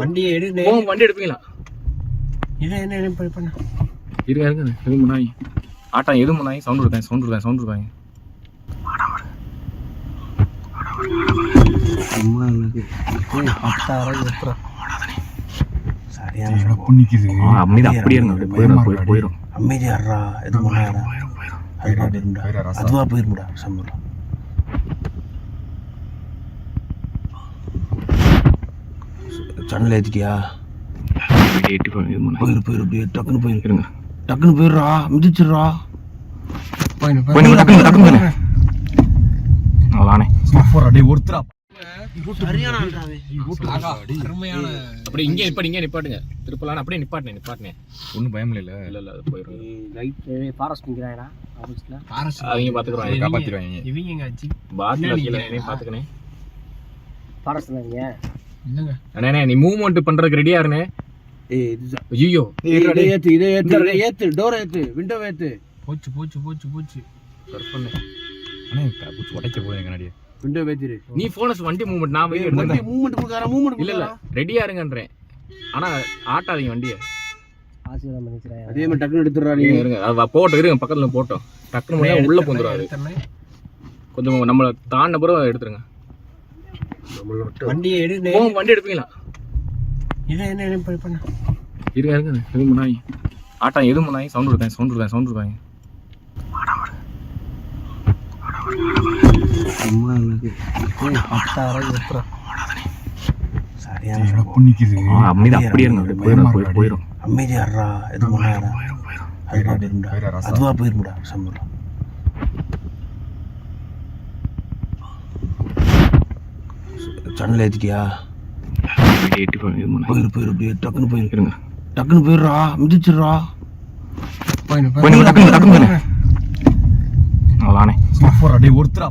வண்டியை எடு. வண்டி எடுப்பீங்களா? இதை என்ன பண்ண இருங்க இருங்க. எதுவும் முன்னாடி ஆட்டா எதுவும் முன்னாடி சவுண்ட் இருக்காங்க. போயிடும். அமைதியாடுறா, எதுவும் அதுவா போயிருமுடா. சம்பளம் சன்னல் ஏத்திட்டியா? போயிரு டக்குன்னு போயிருங்க. டக்குன்னு போயிடுறா, மிதிச்சிடுறா. ஒருத்தரா சரியான அப்படி இங்கே நிப்பாட்டுங்க. திருப்பலாம் அப்படியே நிப்பாட்டினேன். ஒன்றும் பயம் இல்லை. அது போயிடும். ஃபாரஸ்ட் நிற்கிறாங்கடா ஆஃபீஸில். அவங்க பார்த்துக்குறாங்க, காப்பாற்றிடுவாங்க. இவங்க பாட்டில் பார்த்துக்கணே. ஃபாரஸ்ட் தான் இல்லைங்க அண்ணே. நீ மூவ்மெண்ட் பண்ணுறதுக்கு ரெடியா இருண்ணே. ஐயோ இதை ஏத்து, டோர் ஏத்து, விண்டோ ஏத்து. போச்சு அண்ணே. உடைக்க போறேன் கண்ணாடியே. விண்டோ ஏத்திரு. நீ போனஸ் வண்டி மூவ்மெண்ட் நான் மூவ்மெண்ட் கொடுக்கற மூவ்மெண்ட் இல்ல ரெடியா இருங்கன்றேன். ஆனா ஆட்டாதீங்க வண்டியை. ஆசீர்வாதம் பண்ணிக்கிறேன். அதே மாதிரி டக்குன்னு எடுத்துறா. நீ இருங்க இருங்க பக்கத்துல போட்டோம். டக்குன்னு உள்ள பூந்துறாரு. கொஞ்சம் நம்மள தாண்ட பிறகு எடுத்துருங்க. வண்டியை எடு. வண்டி எடுப்பீங்களா? இதை என்ன பண்ண இருங்க எதுவும் முன்னாடி ஆட்டா எதுவும் முன்னாடி சவுண்ட் இருக்காங்க. போயிடும். அமைதியாடுறா, எதுவும் அதுவா போயிருமுடா. சம்பளம் சன்னல் ஏத்திட்டியா? போயிரு டக்குன்னு போயிருங்க. டக்குன்னு போயிடுறா, மிதிச்சிடுறா. ஒருத்தரா